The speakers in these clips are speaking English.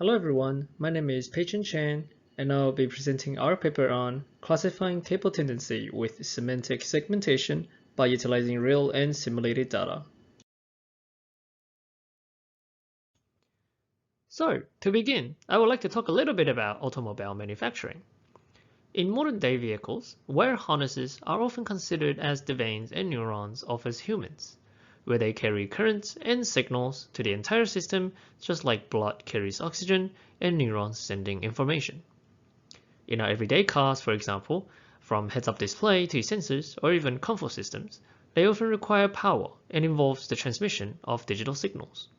Hello everyone, my name is Pei-Chun Chien, and I'll be presenting our paper on classifying cable tendency with semantic segmentation by utilizing real and simulated data. So, to begin, I would like to talk a little bit about automobile manufacturing. In modern-day vehicles, wire harnesses are often considered as the veins and neurons of us humans, where they carry currents and signals to the entire system, just like blood carries oxygen and neurons sending information. In our everyday cars, for example, from heads-up display to sensors or even comfort systems, they often require power and involves the transmission of digital signals.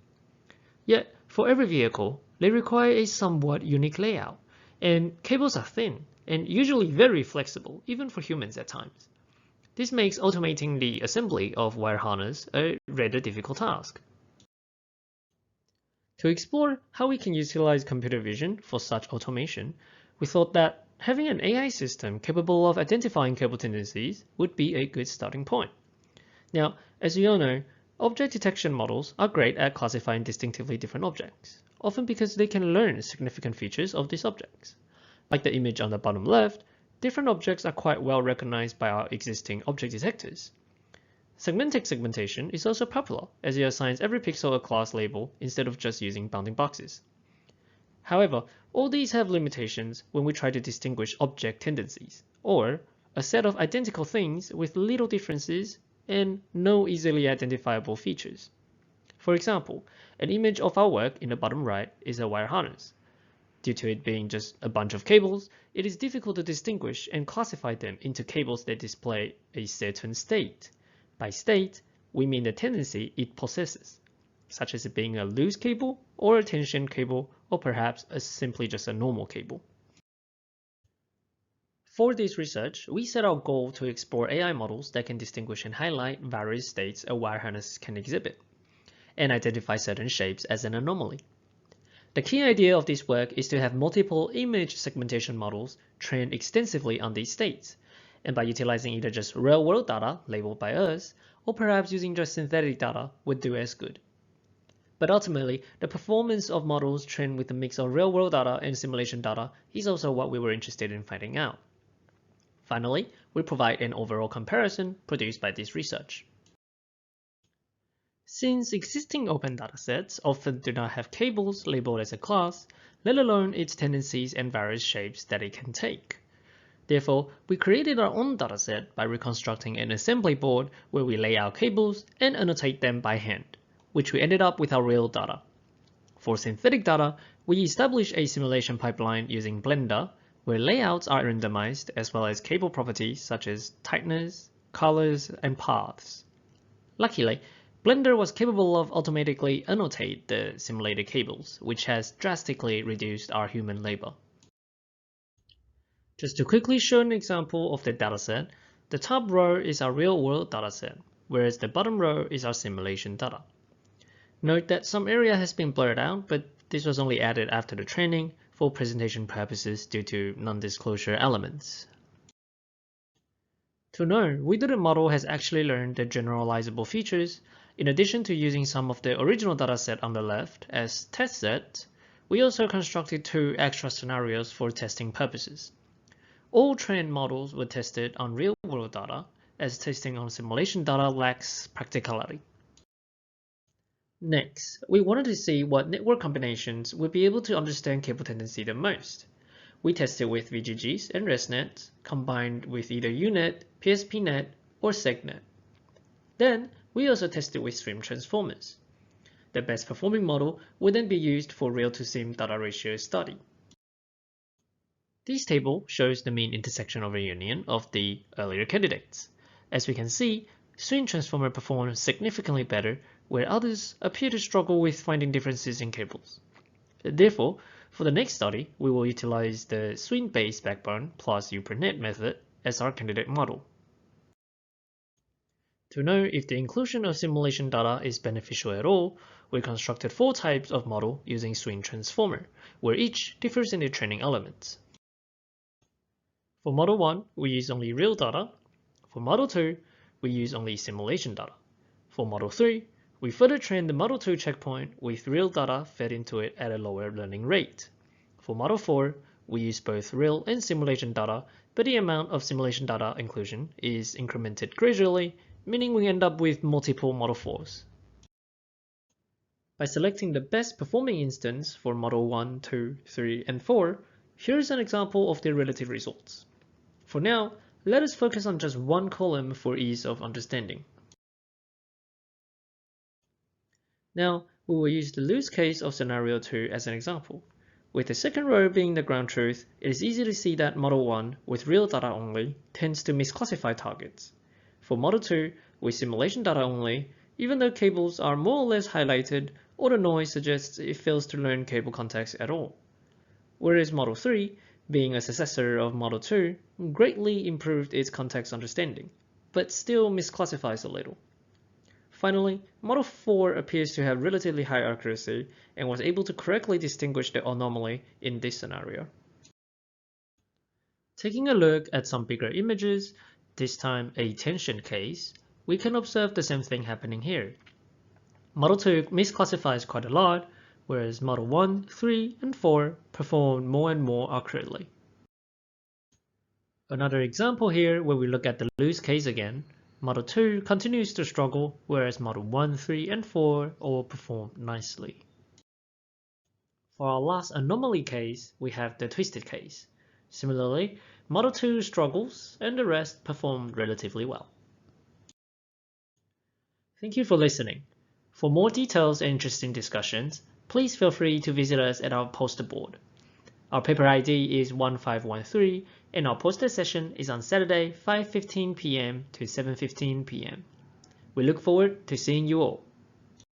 Yet, for every vehicle, they require a somewhat unique layout, and cables are thin and usually very flexible, even for humans at times. This makes automating the assembly of wire harness a rather difficult task. To explore how we can utilize computer vision for such automation, we thought that having an AI system capable of identifying cable tendencies would be a good starting point. Now, as you all know, object detection models are great at classifying distinctively different objects, often because they can learn significant features of these objects. Like the image on the bottom left, different objects are quite well recognized by our existing object detectors. Semantic segmentation is also popular, as it assigns every pixel a class label instead of just using bounding boxes. However, all these have limitations when we try to distinguish object tendencies, or a set of identical things with little differences and no easily identifiable features. For example, an image of our work in the bottom right is a wire harness. Due to it being just a bunch of cables, it is difficult to distinguish and classify them into cables that display a certain state. By state, we mean the tendency it possesses, such as it being a loose cable or a tension cable or perhaps simply just a normal cable. For this research, we set our goal to explore AI models that can distinguish and highlight various states a wire harness can exhibit, and identify certain shapes as an anomaly. The key idea of this work is to have multiple image segmentation models trained extensively on these states, and by utilizing either just real-world data labeled by us, or perhaps using just synthetic data would do as good. But ultimately, the performance of models trained with a mix of real-world data and simulation data is also what we were interested in finding out. Finally, we provide an overall comparison produced by this research. Since existing open datasets often do not have cables labeled as a class, let alone its tendencies and various shapes that it can take. Therefore, we created our own dataset by reconstructing an assembly board where we lay out cables and annotate them by hand, which we ended up with our real data. For synthetic data, we established a simulation pipeline using Blender, where layouts are randomized as well as cable properties such as tightness, colors, and paths. Luckily, Blender was capable of automatically annotate the simulated cables, which has drastically reduced our human labor. Just to quickly show an example of the dataset, the top row is our real-world dataset, whereas the bottom row is our simulation data. Note that some area has been blurred out, but this was only added after the training for presentation purposes due to non-disclosure elements. To know whether the model has actually learned the generalizable features, in addition to using some of the original dataset on the left as test sets, we also constructed two extra scenarios for testing purposes. All trained models were tested on real-world data, as testing on simulation data lacks practicality. Next, we wanted to see what network combinations would be able to understand cable tendency the most. We tested with VGGs and ResNets, combined with either UNet, PSPNet, or SegNet. Then, we also tested with stream transformers. The best performing model would then be used for real-to-sim data ratio study. This table shows the mean intersection over union of the earlier candidates. As we can see, stream transformer performs significantly better, where others appear to struggle with finding differences in cables. Therefore, for the next study, we will utilize the swing-based backbone plus UPerNet method as our candidate model. To know if the inclusion of simulation data is beneficial at all, we constructed 4 types of model using swing transformer, where each differs in their training elements. For Model 1, we use only real data. For Model 2, we use only simulation data. For Model 3, We further trained the Model 2 checkpoint with real data fed into it at a lower learning rate. For Model 4, we use both real and simulation data, but the amount of simulation data inclusion is incremented gradually, meaning we end up with multiple Model 4s. By selecting the best performing instance for Model 1, 2, 3, and 4, here's an example of their relative results. For now, let us focus on just one column for ease of understanding. Now, we will use the loose case of scenario 2 as an example. With the second row being the ground truth, it is easy to see that Model 1, with real data only, tends to misclassify targets. For Model 2, with simulation data only, even though cables are more or less highlighted, all the noise suggests it fails to learn cable context at all. Whereas Model 3, being a successor of Model 2, greatly improved its context understanding, but still misclassifies a little. Finally, Model 4 appears to have relatively high accuracy and was able to correctly distinguish the anomaly in this scenario. Taking a look at some bigger images, this time a tension case, we can observe the same thing happening here. Model 2 misclassifies quite a lot, whereas Model 1, 3, and 4 perform more and more accurately. Another example here where we look at the loose case again, Model 2 continues to struggle, whereas Model 1, 3, and 4 all perform nicely. For our last anomaly case, we have the twisted case. Similarly, Model 2 struggles and the rest perform relatively well. Thank you for listening. For more details and interesting discussions, please feel free to visit us at our poster board. Our paper ID is 1513 and our poster session is on Saturday 5:15 p.m. to 7:15 p.m. We look forward to seeing you all.